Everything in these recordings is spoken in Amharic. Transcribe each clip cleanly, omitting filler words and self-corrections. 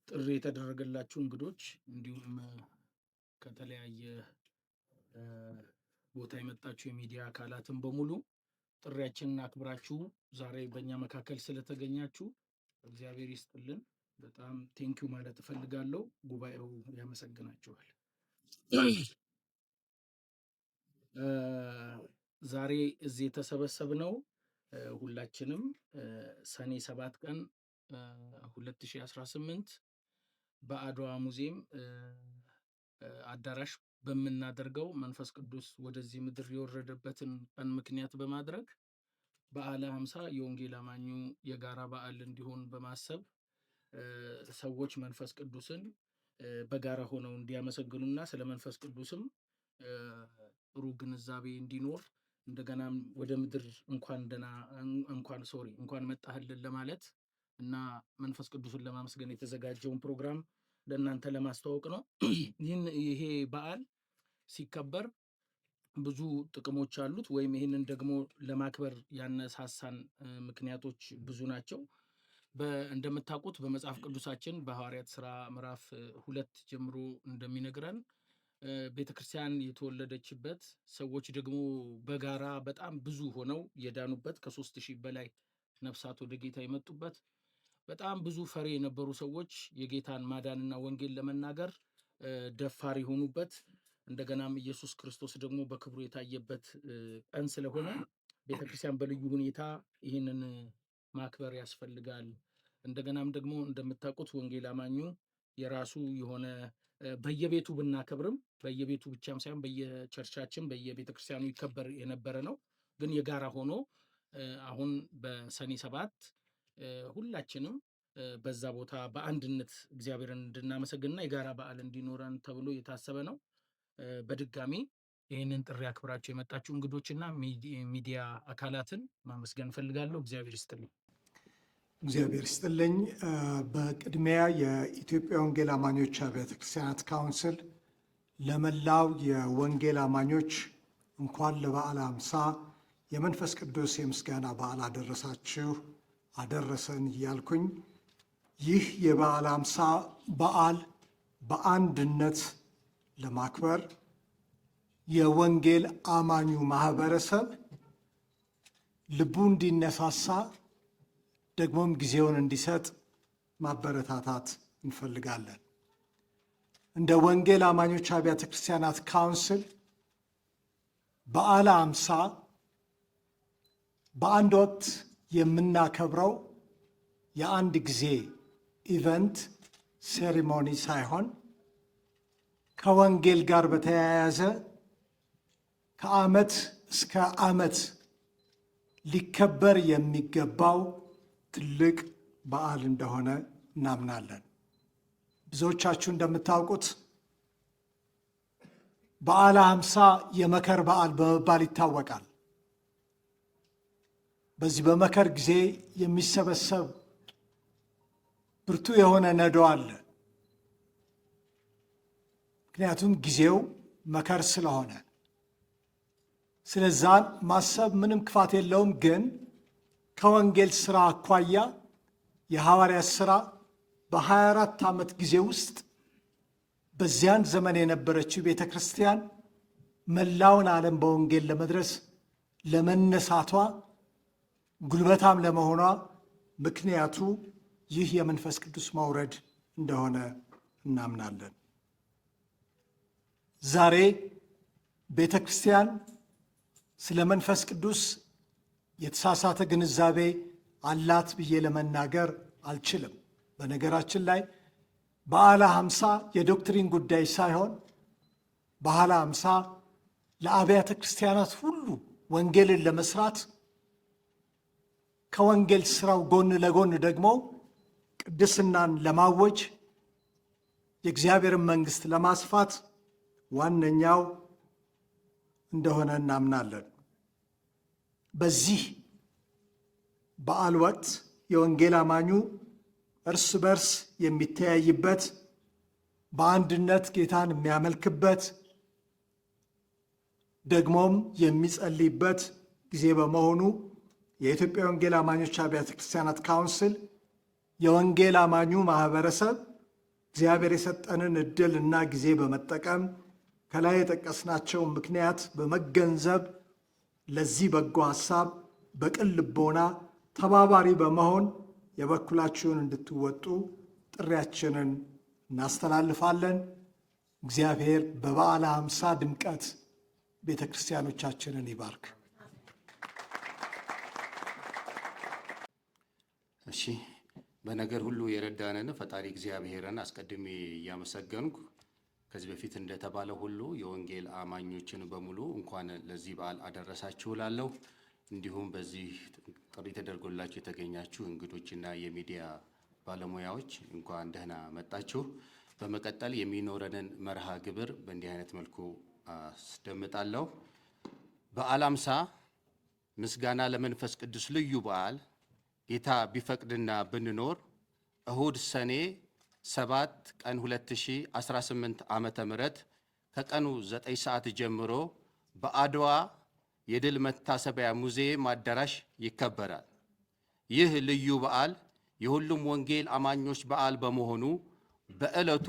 ጥሪ የተደረገላችሁ እንግዶች እንዲሁም ከተለያየ ቦታ የመጣችሁ የሚዲያ አካላትን በሙሉ ጥሪያችንን አክብራችሁ ዛሬ በእኛ መካከል ስለተገኛችሁ እግዚአብሔር ይስጥልን። በጣም ቴንኪው ማለት እፈልጋለሁ። ጉባኤው ያመሰግናችኋል። ዛሬ እዚህ የተሰበሰብነው ሁላችንም ሰኔ 7 ቀን 2018 በአድዋ ሙዚየም አዳራሽ በምናደርገው መንፈስ ቅዱስ ወደዚህ ምድር የወረደበትን ቀን ምክንያት በማድረግ በዓለ ሃምሳ የወንጌል አማኙ የጋራ በዓል እንዲሆን በማሰብ ሰዎች መንፈስ ቅዱስን በጋራ ሆነው እንዲያመሰግኑና ስለ መንፈስ ቅዱስም ጥሩ ግንዛቤ እንዲኖር እንደገናም ወደ ምድር እንኳን መጣህልን ለማለት እና መንፈስ ቅዱስን ለማመስገን የተዘጋጀውን ፕሮግራም ለእናንተ ለማስተዋወቅ ነው። ይሄ በዓል ሲከበር ብዙ ጥቅሞች አሉት፣ ወይም ይህንን ደግሞ ለማክበር ያነሳሳን ምክንያቶች ብዙ ናቸው። እንደምታውቁት በመጽሐፍ ቅዱሳችን በሐዋርያት ሥራ ምዕራፍ 2 ጀምሮ እንደሚነግረን ቤተክርስቲያን የተወለደችበት ሰዎች ደግሞ በጋራ በጣም ብዙ ሆነው የዳኑበት ከ3000 በላይ ነፍሳት ወደ ጌታ የመጡበት በጣም ብዙ ፈሪ የነበሩ ሰዎች የጌታን ማዳንና ወንጌል ለመናገር ደፋር የሆኑበት እንደገናም ኢየሱስ ክርስቶስ ደግሞ በክብሩ የታየበት ቀን ስለሆነ ቤተክርስቲያን በልዩ ሁኔታ ይህንን ማክበር ያስፈልጋል። እንደገናም ደግሞ እንደምታውቁት ወንጌል አማኙ የራሱ የሆነ በየቤቱ ብናከብርም በየቤቱ ብቻም ሳይሆን በየቸርቻችን በየቤተክርስቲያኑ ይከበር የነበረ ነው። ግን የጋራ ሆኖ አሁን በሰኔ 7 ሁላችንም በዛ ቦታ በአንድነት እግዚአብሔርን እንድናመሰግንና የጋራ በዓል እንዲኖረን ተብሎ የታሰበ ነው። በድጋሚ ይህንን ጥሪ አክብራችሁ የመጣችሁ እንግዶችና ሚዲያ አካላትን ማመስገን እፈልጋለሁ። እግዚአብሔር ይስጥልኝ። እግዚአብሔር ይስጥልኝ። በቅድሚያ የኢትዮጵያ ወንጌል አማኞች አብያተ ክርስቲያናት ካውንስል ለመላው የወንጌል አማኞች እንኳን ለበዓለ ሃምሳ የመንፈስ ቅዱስ የምስጋና በዓል አደረሳችሁ አደረሰን እያልኩኝ ይህ የበዓለ ሃምሳ በዓል በአንድነት ለማክበር የወንጌል አማኙ ማህበረሰብ ልቡ እንዲነሳሳ ደግሞም ጊዜውን እንዲሰጥ ማበረታታት እንፈልጋለን። እንደ ወንጌል አማኞች አብያተ ክርስቲያናት ካውንስል በዓለ ሃምሳ በአንድ ወቅት የምናከብረው የአንድ ጊዜ ኢቨንት ሴሪሞኒ ሳይሆን ከወንጌል ጋር በተያያዘ ከዓመት እስከ ዓመት ሊከበር የሚገባው ትልቅ በዓል እንደሆነ እናምናለን። ብዙዎቻችሁ እንደምታውቁት በዓለ ሃምሳ የመከር በዓል በመባል ይታወቃል። በዚህ በመከር ጊዜ የሚሰበሰብ ብርቱ የሆነ ነዶ አለ። ምክንያቱም ጊዜው መከር ስለሆነ ስለዛን ማሰብ ምንም ክፋት የለውም። ግን ከወንጌል ሥራ አኳያ የሐዋርያት ሥራ በ24 ዓመት ጊዜ ውስጥ በዚያን ዘመን የነበረችው ቤተ ክርስቲያን መላውን ዓለም በወንጌል ለመድረስ ለመነሳቷ ጉልበታም ለመሆኗ ምክንያቱ ይህ የመንፈስ ቅዱስ መውረድ እንደሆነ እናምናለን። ዛሬ ቤተ ክርስቲያን ስለ መንፈስ ቅዱስ የተሳሳተ ግንዛቤ አላት ብዬ ለመናገር አልችልም። በነገራችን ላይ በዓለ ሃምሳ የዶክትሪን ጉዳይ ሳይሆን በዓለ ሃምሳ ለአብያተ ክርስቲያናት ሁሉ ወንጌልን ለመስራት ከወንጌል ስራው ጎን ለጎን ደግሞ ቅድስናን ለማወጅ የእግዚአብሔርን መንግሥት ለማስፋት ዋነኛው እንደሆነ እናምናለን። በዚህ በዓል ወቅት የወንጌል አማኙ እርስ በርስ የሚተያይበት፣ በአንድነት ጌታን የሚያመልክበት፣ ደግሞም የሚጸልይበት ጊዜ በመሆኑ የኢትዮጵያ ወንጌል አማኞች አብያተ ክርስቲያናት ካውንስል የወንጌል አማኙ ማህበረሰብ እግዚአብሔር የሰጠንን እድል እና ጊዜ በመጠቀም ከላይ የጠቀስናቸው ምክንያት በመገንዘብ ለዚህ በጎ ሐሳብ በቅን ልቦና ተባባሪ በመሆን የበኩላችሁን እንድትወጡ ጥሪያችንን እናስተላልፋለን። እግዚአብሔር በበዓለ ሃምሳ ድምቀት ቤተ ክርስቲያኖቻችንን ይባርክ። እሺ፣ በነገር ሁሉ የረዳንን ፈጣሪ እግዚአብሔርን አስቀድሜ እያመሰገንኩ ከዚህ በፊት እንደተባለ ሁሉ የወንጌል አማኞችን በሙሉ እንኳን ለዚህ በዓል አደረሳችሁ እላለሁ። እንዲሁም በዚህ ጥሪ ተደርጎላችሁ የተገኛችሁ እንግዶችና የሚዲያ ባለሙያዎች እንኳን ደህና መጣችሁ። በመቀጠል የሚኖረንን መርሃ ግብር በእንዲህ አይነት መልኩ አስደምጣለሁ። በዓለ ሃምሳ ምስጋና ለመንፈስ ቅዱስ ልዩ በዓል ጌታ ቢፈቅድና ብንኖር እሁድ ሰኔ 7 ቀን 2018 ዓመተ ምህረት ከቀኑ 9 ሰዓት ጀምሮ በአድዋ የድል መታሰቢያ ሙዚየም አዳራሽ ይከበራል። ይህ ልዩ በዓል የሁሉም ወንጌል አማኞች በዓል በመሆኑ በዕለቱ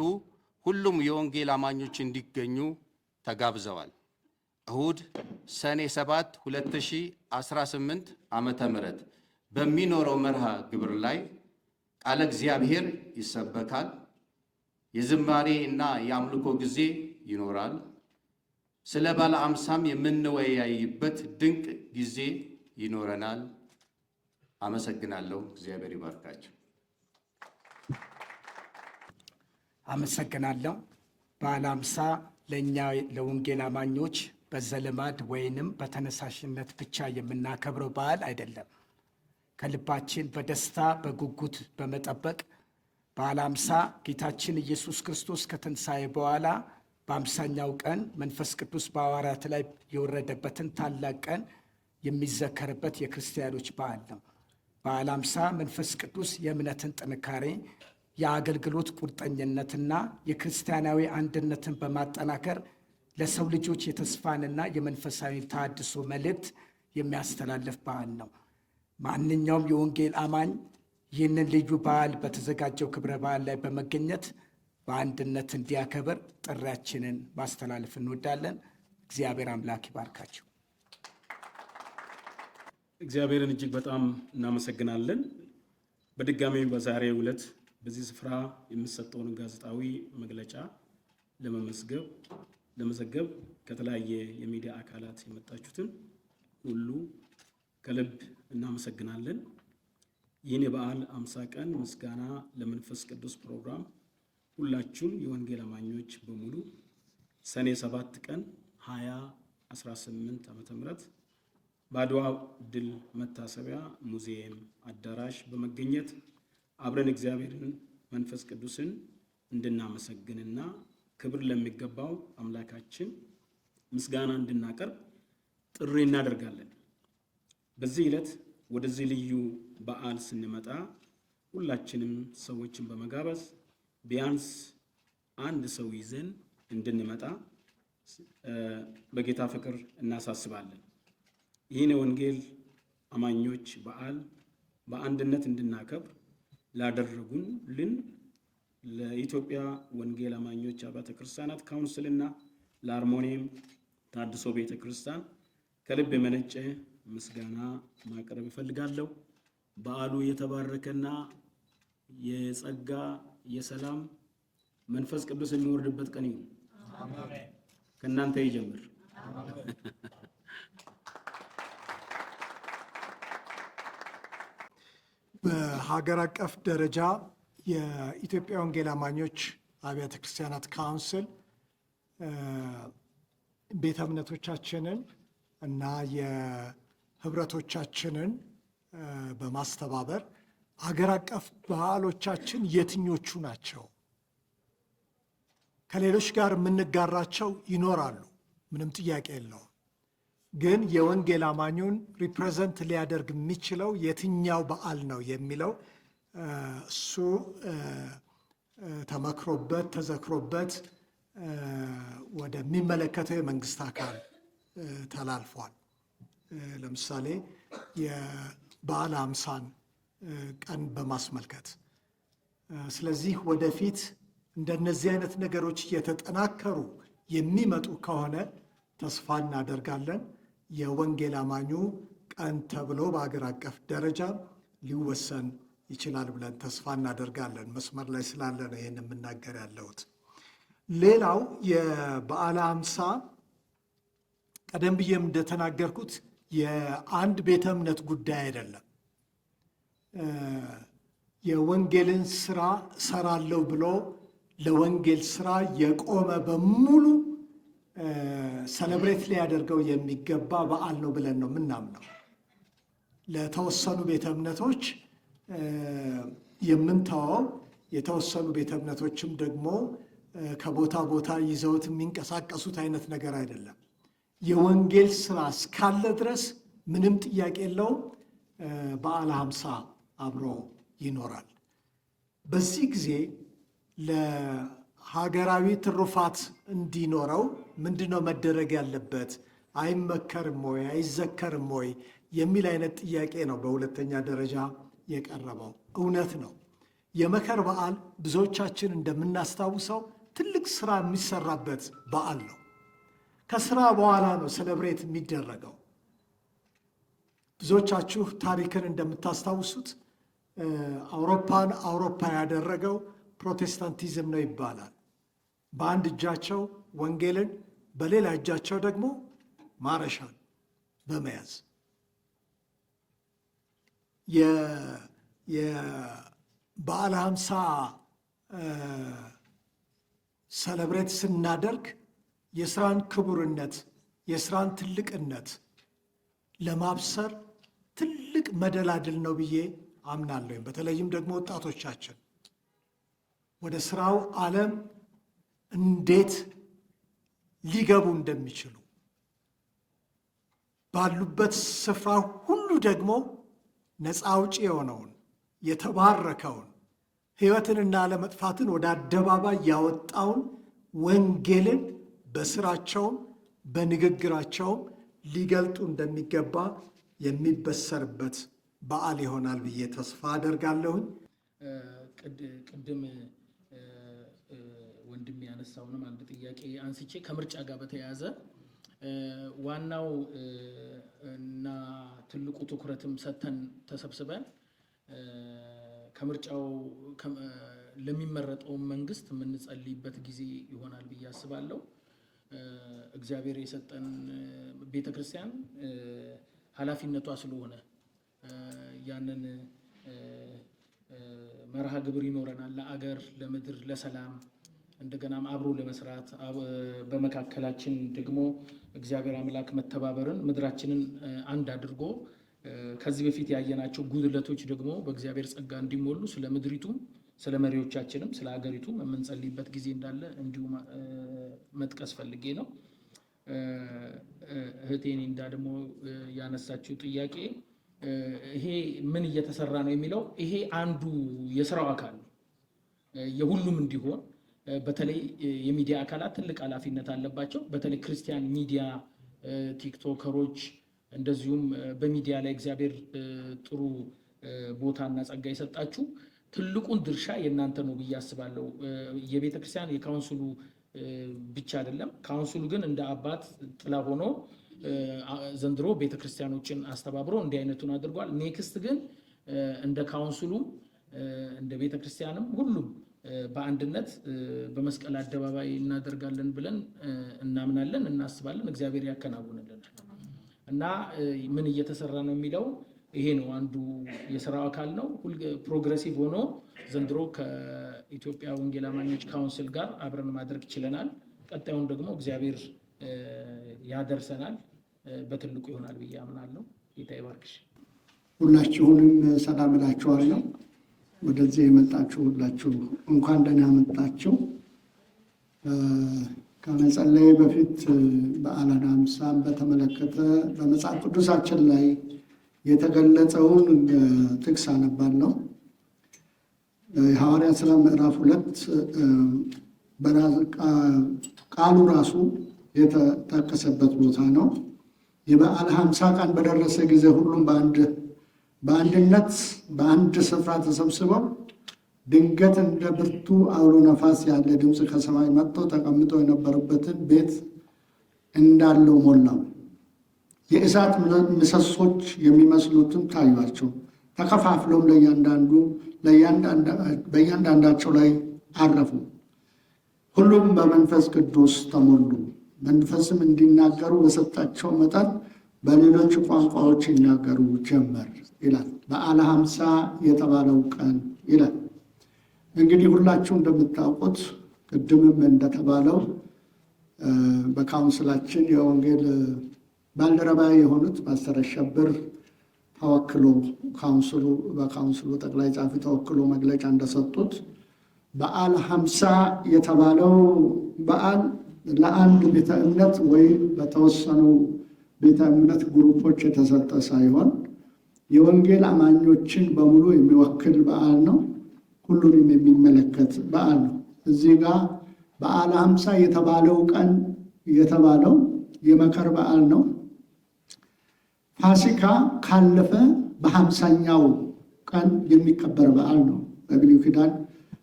ሁሉም የወንጌል አማኞች እንዲገኙ ተጋብዘዋል። እሁድ ሰኔ 7 2018 ዓመተ ምህረት በሚኖረው መርሃ ግብር ላይ ቃለ እግዚአብሔር ይሰበካል። የዝማሬ እና የአምልኮ ጊዜ ይኖራል። ስለ በዓለ ሃምሳም የምንወያይበት ድንቅ ጊዜ ይኖረናል። አመሰግናለሁ። እግዚአብሔር ይባርካቸው። አመሰግናለሁ። በዓለ ሃምሳ ለእኛ ለወንጌል አማኞች በዘልማድ ወይንም በተነሳሽነት ብቻ የምናከብረው በዓል አይደለም። ከልባችን በደስታ በጉጉት በመጠበቅ በዓለ ሃምሳ ጌታችን ኢየሱስ ክርስቶስ ከትንሣኤ በኋላ በ50ኛው ቀን መንፈስ ቅዱስ በሐዋርያት ላይ የወረደበትን ታላቅ ቀን የሚዘከርበት የክርስቲያኖች በዓል ነው። በዓለ ሃምሳ መንፈስ ቅዱስ የእምነትን ጥንካሬ፣ የአገልግሎት ቁርጠኝነትና የክርስቲያናዊ አንድነትን በማጠናከር ለሰው ልጆች የተስፋንና የመንፈሳዊ ተሐድሶ መልእክት የሚያስተላልፍ በዓል ነው። ማንኛውም የወንጌል አማኝ ይህንን ልዩ በዓል በተዘጋጀው ክብረ በዓል ላይ በመገኘት በአንድነት እንዲያከብር ጥሪያችንን ማስተላለፍ እንወዳለን። እግዚአብሔር አምላክ ይባርካቸው። እግዚአብሔርን እጅግ በጣም እናመሰግናለን። በድጋሚ በዛሬው ዕለት በዚህ ስፍራ የሚሰጠውን ጋዜጣዊ መግለጫ ለመዘገብ ከተለያየ የሚዲያ አካላት የመጣችሁትን ሁሉ ከልብ እናመሰግናለን። ይህን የበዓለ ሃምሳ ቀን ምስጋና ለመንፈስ ቅዱስ ፕሮግራም ሁላችሁም የወንጌል አማኞች በሙሉ ሰኔ 7 ቀን 2018 ዓመተ ምህረት በአድዋ ድል መታሰቢያ ሙዚየም አዳራሽ በመገኘት አብረን እግዚአብሔርን መንፈስ ቅዱስን እንድናመሰግንና ክብር ለሚገባው አምላካችን ምስጋና እንድናቀርብ ጥሪ እናደርጋለን። በዚህ ዕለት ወደዚህ ልዩ በዓል ስንመጣ ሁላችንም ሰዎችን በመጋበዝ ቢያንስ አንድ ሰው ይዘን እንድንመጣ በጌታ ፍቅር እናሳስባለን። ይህን የወንጌል አማኞች በዓል በአንድነት እንድናከብር ላደረጉልን ለኢትዮጵያ ወንጌል አማኞች አብያተ ክርስቲያናት ካውንስልና ለአርሞኒየም ተሐድሶ ቤተ ክርስቲያን ከልብ የመነጨ ምስጋና ማቅረብ እፈልጋለሁ። በዓሉ የተባረከና የጸጋ የሰላም መንፈስ ቅዱስ የሚወርድበት ቀን ይሁን። ከእናንተ ይጀምር። በሀገር አቀፍ ደረጃ የኢትዮጵያ ወንጌል አማኞች አብያተ ክርስቲያናት ካውንስል ቤተ እምነቶቻችንን እና የህብረቶቻችንን በማስተባበር አገር አቀፍ በዓሎቻችን የትኞቹ ናቸው? ከሌሎች ጋር የምንጋራቸው ይኖራሉ፣ ምንም ጥያቄ የለውም። ግን የወንጌል አማኙን ሪፕሬዘንት ሊያደርግ የሚችለው የትኛው በዓል ነው የሚለው እሱ ተመክሮበት ተዘክሮበት ወደሚመለከተው የመንግስት አካል ተላልፏል። ለምሳሌ የበዓለ ሃምሳን ቀን በማስመልከት ስለዚህ ወደፊት እንደነዚህ አይነት ነገሮች እየተጠናከሩ የሚመጡ ከሆነ ተስፋ እናደርጋለን የወንጌል አማኙ ቀን ተብሎ በአገር አቀፍ ደረጃ ሊወሰን ይችላል ብለን ተስፋ እናደርጋለን። መስመር ላይ ስላለ ነው ይህን የምናገር ያለሁት። ሌላው የበዓለ ሃምሳ ቀደም ብዬም እንደተናገርኩት የአንድ ቤተ እምነት ጉዳይ አይደለም። የወንጌልን ስራ እሰራለሁ ብሎ ለወንጌል ስራ የቆመ በሙሉ ሰለብሬት ሊያደርገው የሚገባ በዓል ነው ብለን ነው የምናምነው። ለተወሰኑ ቤተ እምነቶች የምንተወው፣ የተወሰኑ ቤተ እምነቶችም ደግሞ ከቦታ ቦታ ይዘውት የሚንቀሳቀሱት አይነት ነገር አይደለም። የወንጌል ስራ እስካለ ድረስ ምንም ጥያቄ የለውም በዓለ ሃምሳ አብሮ ይኖራል። በዚህ ጊዜ ለሀገራዊ ትሩፋት እንዲኖረው ምንድነው መደረግ ያለበት? አይመከርም ወይ አይዘከርም ወይ የሚል አይነት ጥያቄ ነው በሁለተኛ ደረጃ የቀረበው። እውነት ነው። የመከር በዓል ብዙዎቻችን እንደምናስታውሰው ትልቅ ስራ የሚሰራበት በዓል ነው። ከስራ በኋላ ነው ሴሌብሬት የሚደረገው። ብዙዎቻችሁ ታሪክን እንደምታስታውሱት አውሮፓን አውሮፓ ያደረገው ፕሮቴስታንቲዝም ነው ይባላል። በአንድ እጃቸው ወንጌልን፣ በሌላ እጃቸው ደግሞ ማረሻን በመያዝ የበዓለ ሃምሳ ሰለብሬት ስናደርግ የስራን ክቡርነት የስራን ትልቅነት ለማብሰር ትልቅ መደላድል ነው ብዬ አምናለሁ። በተለይም ደግሞ ወጣቶቻችን ወደ ስራው ዓለም እንዴት ሊገቡ እንደሚችሉ ባሉበት ስፍራ ሁሉ ደግሞ ነፃ አውጪ የሆነውን የተባረከውን ሕይወትንና አለመጥፋትን ወደ አደባባይ ያወጣውን ወንጌልን በስራቸውም በንግግራቸውም ሊገልጡ እንደሚገባ የሚበሰርበት በዓል ይሆናል ብዬ ተስፋ አደርጋለሁኝ። ቅድም ወንድም ያነሳውንም አንድ ጥያቄ አንስቼ ከምርጫ ጋር በተያያዘ ዋናው እና ትልቁ ትኩረትም ሰጥተን ተሰብስበን ከምርጫው ለሚመረጠው መንግስት የምንጸልይበት ጊዜ ይሆናል ብዬ አስባለሁ። እግዚአብሔር የሰጠን ቤተክርስቲያን ኃላፊነቷ ስለሆነ ያንን መርሃ ግብር ይኖረናል። ለአገር፣ ለምድር፣ ለሰላም እንደገናም አብሮ ለመስራት በመካከላችን ደግሞ እግዚአብሔር አምላክ መተባበርን ምድራችንን አንድ አድርጎ ከዚህ በፊት ያየናቸው ጉድለቶች ደግሞ በእግዚአብሔር ጸጋ እንዲሞሉ ስለ ምድሪቱም ስለ መሪዎቻችንም ስለ ሀገሪቱም የምንጸልይበት ጊዜ እንዳለ እንዲሁ መጥቀስ ፈልጌ ነው። እህቴን እንዳ ደግሞ ያነሳችው ጥያቄ ይሄ ምን እየተሰራ ነው የሚለው ይሄ አንዱ የስራው አካል ነው። የሁሉም እንዲሆን በተለይ የሚዲያ አካላት ትልቅ ኃላፊነት አለባቸው። በተለይ ክርስቲያን ሚዲያ ቲክቶከሮች፣ እንደዚሁም በሚዲያ ላይ እግዚአብሔር ጥሩ ቦታና ጸጋ የሰጣችሁ ትልቁን ድርሻ የእናንተ ነው ብዬ አስባለሁ። የቤተ ክርስቲያን የካውንስሉ ብቻ አይደለም። ካውንስሉ ግን እንደ አባት ጥላ ሆኖ ዘንድሮ ቤተ ክርስቲያኖችን አስተባብሮ እንዲህ አይነቱን አድርጓል። ኔክስት ግን እንደ ካውንስሉም እንደ ቤተ ክርስቲያንም ሁሉም በአንድነት በመስቀል አደባባይ እናደርጋለን ብለን እናምናለን፣ እናስባለን። እግዚአብሔር ያከናውንልናል እና ምን እየተሰራ ነው የሚለው ይሄ ነው አንዱ የስራው አካል ነው። ፕሮግሬሲቭ ሆኖ ዘንድሮ ከኢትዮጵያ ወንጌል አማኞች ካውንስል ጋር አብረን ማድረግ ችለናል። ቀጣዩን ደግሞ እግዚአብሔር ያደርሰናል፣ በትልቁ ይሆናል ብዬ አምናለሁ። ጌታ ይባርክሽ። ሁላችሁንም ሰላም እላችኋለሁ። ወደዚህ የመጣችሁ ሁላችሁ እንኳን ደህና መጣችሁ። ከመጸለይ በፊት በዓለ ሃምሳን በተመለከተ በመጽሐፍ ቅዱሳችን ላይ የተገለጸውን ጥቅስ አነባለሁ። የሐዋርያት ሥራ ምዕራፍ 2 ቃሉ ራሱ የተጠቀሰበት ቦታ ነው። የበዓለ ሃምሳ ቀን በደረሰ ጊዜ ሁሉም በአንድነት በአንድ ስፍራ ተሰብስበው ድንገት እንደ ብርቱ አውሎ ነፋስ ያለ ድምፅ ከሰማይ መጥቶ ተቀምጦ የነበሩበትን ቤት እንዳለው ሞላው። የእሳት ምሰሶች የሚመስሉትም ታዩአቸው፣ ተከፋፍሎም በእያንዳንዳቸው ላይ አረፉ። ሁሉም በመንፈስ ቅዱስ ተሞሉ፣ መንፈስም እንዲናገሩ በሰጣቸው መጠን በሌሎች ቋንቋዎች ይናገሩ ጀመር ይላል። በዓለ ሀምሳ የተባለው ቀን ይላል። እንግዲህ ሁላችሁ እንደምታውቁት ቅድምም እንደተባለው በካውንስላችን የወንጌል ባልደረባ የሆኑት ፓስተር አሸብር ተወክሎ በካውንስሉ ጠቅላይ ጸሐፊ ተወክሎ መግለጫ እንደሰጡት በዓለ ሀምሳ የተባለው በዓል ለአንድ ቤተ እምነት ወይም በተወሰኑ ቤተ እምነት ግሩፖች የተሰጠ ሳይሆን የወንጌል አማኞችን በሙሉ የሚወክል በዓል ነው። ሁሉንም የሚመለከት በዓል ነው። እዚህ ጋር በዓለ ሀምሳ የተባለው ቀን የተባለው የመከር በዓል ነው። ፋሲካ ካለፈ በ50ኛው ቀን የሚከበር በዓል ነው። በብሉይ ኪዳን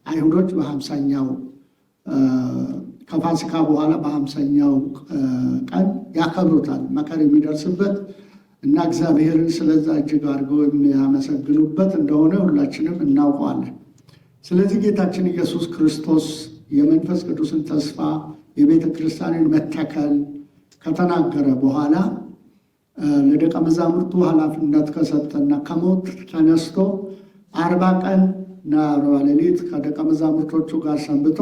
አይሁዶች በ50ኛው ከፋሲካ በኋላ በ50ኛው ቀን ያከብሩታል። መከር የሚደርስበት እና እግዚአብሔርን ስለዛ እጅግ አድርገው የሚያመሰግኑበት እንደሆነ ሁላችንም እናውቀዋለን። ስለዚህ ጌታችን ኢየሱስ ክርስቶስ የመንፈስ ቅዱስን ተስፋ የቤተ ክርስቲያንን መተከል ከተናገረ በኋላ ለደቀ መዛሙርቱ ኃላፊነት ከሰጠና ከሞት ተነስቶ 40 ቀን እና 40 ሌሊት ከደቀ መዛሙርቶቹ ጋር ሰንብቶ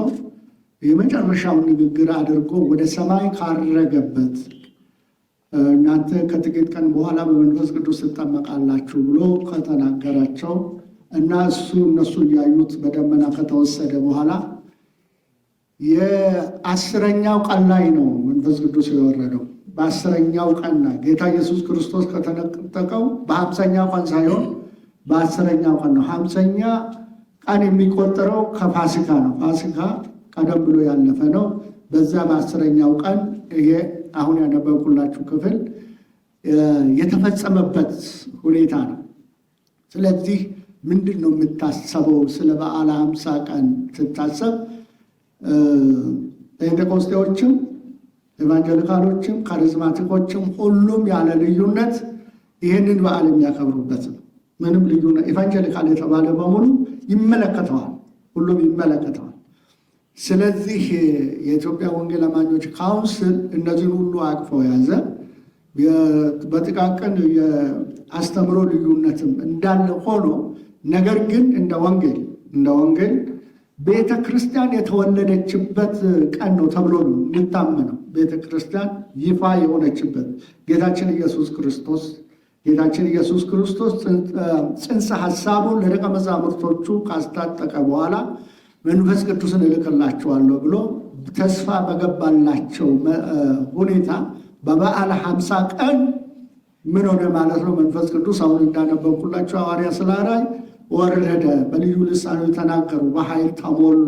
የመጨረሻውን ንግግር አድርጎ ወደ ሰማይ ካረገበት እናንተ ከጥቂት ቀን በኋላ በመንፈስ ቅዱስ ትጠመቃላችሁ ብሎ ከተናገራቸው እና እነሱ እያዩት በደመና ከተወሰደ በኋላ የ10ኛው ቀን ላይ ነው መንፈስ ቅዱስ የወረደው። በ10ኛው ቀን ላይ ጌታ ኢየሱስ ክርስቶስ ከተነጠቀው በ50ኛው ቀን ሳይሆን በ10ኛው ቀን ነው። 50ኛ ቀን የሚቆጠረው ከፋሲካ ነው። ፋሲካ ቀደም ብሎ ያለፈ ነው። በዛ በ10ኛው ቀን ይሄ አሁን ያነበብኩላችሁ ክፍል የተፈጸመበት ሁኔታ ነው። ስለዚህ ምንድን ነው የምታሰበው? ስለ በዓለ ሀምሳ ቀን ስታሰብ ጴንጤቆስጤዎችም፣ ኤቫንጀሊካሎችም፣ ካሪዝማቲኮችም ሁሉም ያለ ልዩነት ይህንን በዓል የሚያከብሩበት ነው። ምንም ልዩነት ኤቫንጀሊካል የተባለ በሙሉ ይመለከተዋል፣ ሁሉም ይመለከተዋል። ስለዚህ የኢትዮጵያ ወንጌል አማኞች ካውንስል እነዚህን ሁሉ አቅፎ ያዘ። በጥቃቅን የአስተምሮ ልዩነትም እንዳለ ሆኖ ነገር ግን እንደ ወንጌል ቤተ ክርስቲያን የተወለደችበት ቀን ነው ተብሎ ነው የሚታመነው። ቤተ ክርስቲያን ይፋ የሆነችበት ጌታችን ኢየሱስ ክርስቶስ ጽንሰ ሐሳቡን ለደቀ መዛሙርቶቹ ካስታጠቀ በኋላ መንፈስ ቅዱስን እልክላቸዋለሁ ብሎ ተስፋ በገባላቸው ሁኔታ በበዓለ ሀምሳ ቀን ምን ሆነ ማለት ነው? መንፈስ ቅዱስ አሁን እንዳነበብኩላቸው ሐዋርያት ሥራ ላይ ወረደ፣ በልዩ ልሳን ተናገሩ፣ በኃይል ተሞሉ።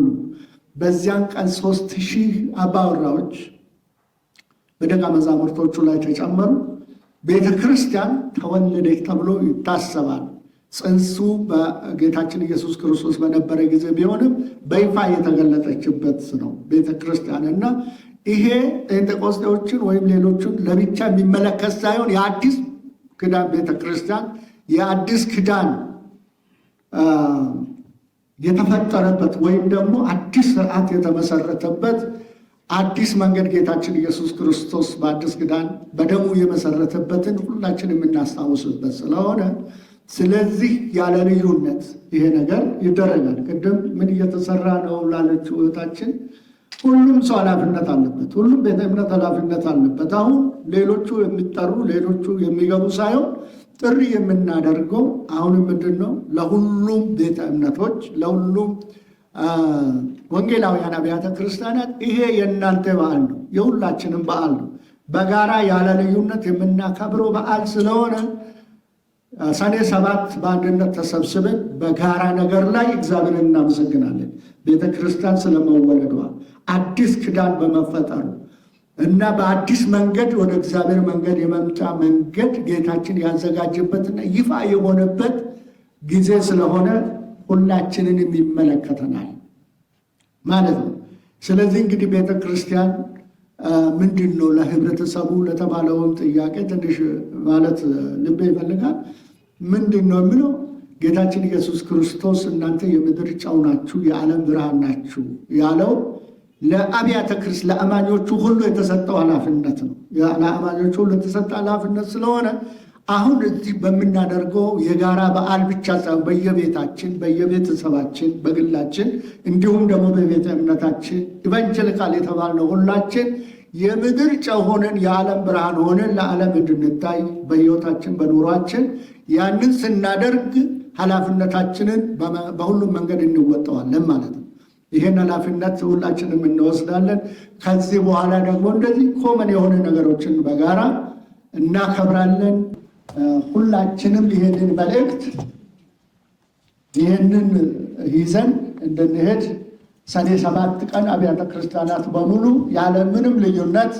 በዚያን ቀን 3000 አባወራዎች በደቀ መዛሙርቶቹ ላይ ተጨመሩ። ቤተ ክርስቲያን ተወለደች ተብሎ ይታሰባል። ጽንሱ በጌታችን ኢየሱስ ክርስቶስ በነበረ ጊዜ ቢሆንም በይፋ የተገለጠችበት ነው ቤተ ክርስቲያን እና ይሄ ጴንጤቆስጤዎችን ወይም ሌሎችን ለብቻ የሚመለከት ሳይሆን የአዲስ ኪዳን ቤተ ክርስቲያን የአዲስ ኪዳን የተፈጠረበት ወይም ደግሞ አዲስ ስርዓት የተመሰረተበት አዲስ መንገድ ጌታችን ኢየሱስ ክርስቶስ በአዲስ ኪዳን በደሙ የመሰረተበትን ሁላችን የምናስታውስበት ስለሆነ ስለዚህ ያለ ልዩነት ይሄ ነገር ይደረጋል። ቅድም ምን እየተሰራ ነው ላለችው እህታችን ሁሉም ሰው ኃላፊነት አለበት። ሁሉም ቤተ እምነት ኃላፊነት አለበት። አሁን ሌሎቹ የሚጠሩ ሌሎቹ የሚገቡ ሳይሆን ጥሪ የምናደርገው አሁንም ምንድን ነው? ለሁሉም ቤተ እምነቶች፣ ለሁሉም ወንጌላውያን አብያተ ክርስቲያናት ይሄ የእናንተ በዓል ነው፣ የሁላችንም በዓል ነው። በጋራ ያለ ልዩነት የምናከብረው በዓል ስለሆነ ሰኔ 7 በአንድነት ተሰብስበን በጋራ ነገር ላይ እግዚአብሔርን እናመሰግናለን። ቤተ ክርስቲያን ስለመወለዷ አዲስ ኪዳን በመፈጠሩ እና በአዲስ መንገድ ወደ እግዚአብሔር መንገድ የመምጫ መንገድ ጌታችን ያዘጋጀበትና ይፋ የሆነበት ጊዜ ስለሆነ ሁላችንንም ይመለከተናል ማለት ነው። ስለዚህ እንግዲህ ቤተ ክርስቲያን ምንድን ነው ለህብረተሰቡ ለተባለውን ጥያቄ ትንሽ ማለት ልቤ ይፈልጋል። ምንድን ነው የሚለው ጌታችን ኢየሱስ ክርስቶስ እናንተ የምድር ጨው ናችሁ፣ የዓለም ብርሃን ናችሁ ያለው ለአብያተ ክርስቲያን ለአማኞቹ ሁሉ የተሰጠው ኃላፊነት ነው። ለአማኞቹ ሁሉ የተሰጠ ኃላፊነት ስለሆነ አሁን እዚህ በምናደርገው የጋራ በዓል ብቻ ሳይሆን በየቤታችን፣ በየቤተሰባችን፣ በግላችን እንዲሁም ደግሞ በቤተ እምነታችን ኢቫንጀሊካል የተባልነው ሁላችን የምድር ጨው ሆነን የዓለም ብርሃን ሆነን ለዓለም እንድንታይ በሕይወታችን በኑሯችን ያንን ስናደርግ ኃላፊነታችንን በሁሉም መንገድ እንወጣዋለን ማለት ነው። ይሄን ኃላፊነት ሁላችንም እንወስዳለን። ከዚህ በኋላ ደግሞ እንደዚህ ኮመን የሆነ ነገሮችን በጋራ እናከብራለን። ሁላችንም ይሄንን መልእክት ይሄንን ይዘን እንድንሄድ ሰኔ 7 ቀን አብያተ ክርስቲያናት በሙሉ ያለምንም ልዩነት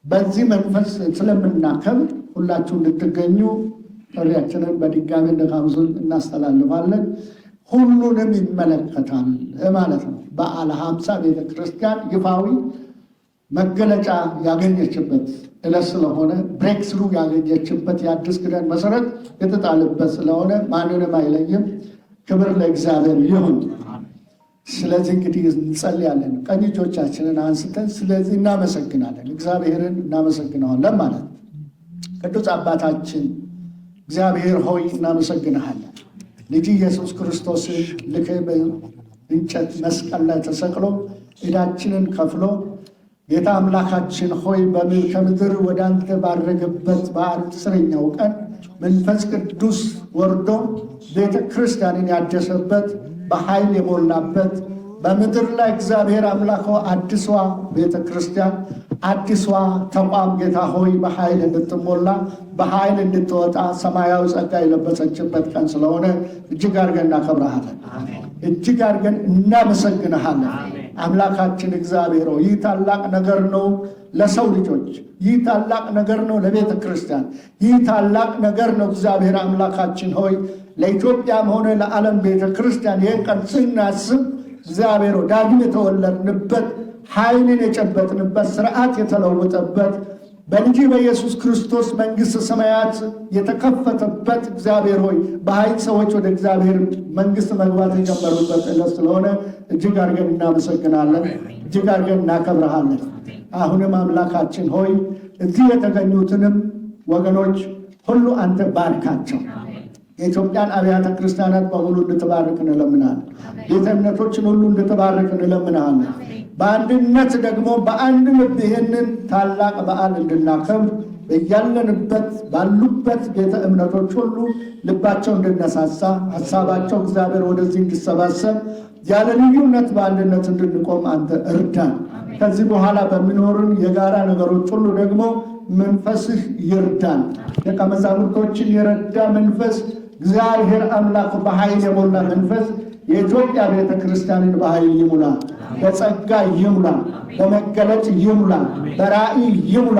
በዚህ መንፈስ ስለምናከብር ሁላችሁ እንድትገኙ ጥሪያችንን በድጋሚ እንደጋብዙን እናስተላልፋለን። ሁሉንም ይመለከታል ማለት ነው። በዓለ ሃምሳ ቤተ ክርስቲያን ይፋዊ መገለጫ ያገኘችበት ዕለት ስለሆነ ብሬክስሩ ያገኘችበት የአዲስ ኪዳን መሰረት የተጣለበት ስለሆነ ማንንም አይለይም። ክብር ለእግዚአብሔር ይሁን። ስለዚህ እንግዲህ እንጸልያለን። ቀኝ እጆቻችንን አንስተን ስለዚህ እናመሰግናለን፣ እግዚአብሔርን እናመሰግነዋለን ማለት ነው። ቅዱስ አባታችን እግዚአብሔር ሆይ እናመሰግንሃለን። ልጅ ኢየሱስ ክርስቶስን ልከህ በእንጨት መስቀል ላይ ተሰቅሎ ዕዳችንን ከፍሎ ጌታ አምላካችን ሆይ ከምድር ወደ አንተ ባረገበት በ10ኛው ቀን መንፈስ ቅዱስ ወርዶ ቤተ ክርስቲያንን ያደሰበት በኃይል የሞላበት በምድር ላይ እግዚአብሔር አምላክ አዲሷ ቤተ ክርስቲያን አዲሷ ተቋም ጌታ ሆይ በኃይል እንድትሞላ በኃይል እንድትወጣ ሰማያዊ ጸጋ የለበሰችበት ቀን ስለሆነ እጅግ አድርገን እናከብረሃለን፣ እጅግ አድርገን እናመሰግንሃለን። አምላካችን እግዚአብሔር ሆይ ይህ ታላቅ ነገር ነው ለሰው ልጆች፣ ይህ ታላቅ ነገር ነው ለቤተ ክርስቲያን፣ ይህ ታላቅ ነገር ነው እግዚአብሔር አምላካችን ሆይ ለኢትዮጵያም ሆነ ለዓለም ቤተ ክርስቲያን። ይህን ቀን ስናስብ እግዚአብሔር ዳግም የተወለድንበት ኃይልን የጨበጥንበት ስርዓት የተለወጠበት በልጅ በኢየሱስ ክርስቶስ መንግሥተ ሰማያት የተከፈተበት እግዚአብሔር ሆይ በኃይል ሰዎች ወደ እግዚአብሔር መንግሥት መግባት የጀመሩበት ዕለት ስለሆነ እጅግ አድርገን እናመሰግናለን፣ እጅግ አድርገን እናከብረሃለን። አሁንም አምላካችን ሆይ እዚህ የተገኙትንም ወገኖች ሁሉ አንተ ባርካቸው። የኢትዮጵያን አብያተ ክርስቲያናት በሙሉ እንድትባርክ እንለምናለን። ቤተ እምነቶችን ሁሉ እንድትባርክ እንለምናለን። በአንድነት ደግሞ በአንድ ልብ ይህንን ታላቅ በዓል እንድናከብር በያለንበት ባሉበት ቤተ እምነቶች ሁሉ ልባቸው እንድነሳሳ ሀሳባቸው እግዚአብሔር ወደዚህ እንዲሰባሰብ ያለ ልዩነት በአንድነት እንድንቆም አንተ እርዳን። ከዚህ በኋላ በሚኖርን የጋራ ነገሮች ሁሉ ደግሞ መንፈስህ ይርዳን። ደቀ መዛሙርቶችን የረዳ መንፈስ እግዚአብሔር አምላክ በኃይል የሞላ መንፈስ የኢትዮጵያ ቤተ ክርስቲያንን በኃይል ይሙላ፣ በጸጋ ይሙላ፣ በመገለጥ ይሙላ፣ በራእይ ይሙላ።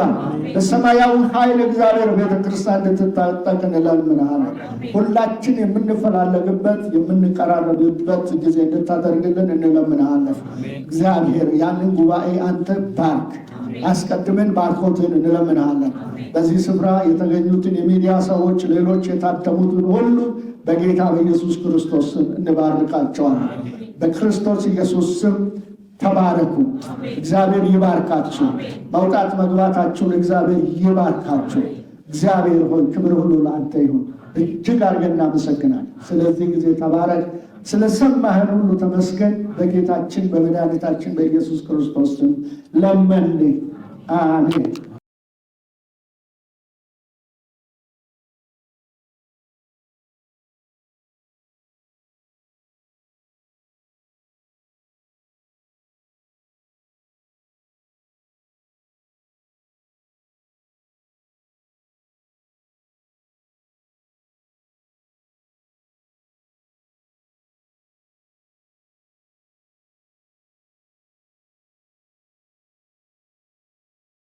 በሰማያዊ ኃይል እግዚአብሔር ቤተ ክርስቲያን እንድትታጠቅ እንለምንሃለን። ሁላችን የምንፈላለግበት የምንቀራረብበት ጊዜ እንድታደርግልን እንለምንሃለን። እግዚአብሔር ያንን ጉባኤ አንተ ባርክ። አስቀድመን ባርኮትን እንለምንሃለን። በዚህ ስፍራ የተገኙትን የሚዲያ ሰዎች፣ ሌሎች የታደሙትን ሁሉ በጌታ በኢየሱስ ክርስቶስ ስም እንባርካቸዋለን። በክርስቶስ ኢየሱስ ስም ተባረኩ። እግዚአብሔር ይባርካችሁ። መውጣት መግባታችሁን እግዚአብሔር ይባርካችሁ። እግዚአብሔር ሆይ ክብር ሁሉ ለአንተ ይሁን። እጅግ አድርገን እናመሰግናለን። ስለዚህ ጊዜ ተባረክ። ስለሰማህን ሁሉ ተመስገን። በጌታችን በመድኃኒታችን በኢየሱስ ክርስቶስ ስም ለመን። አሜን።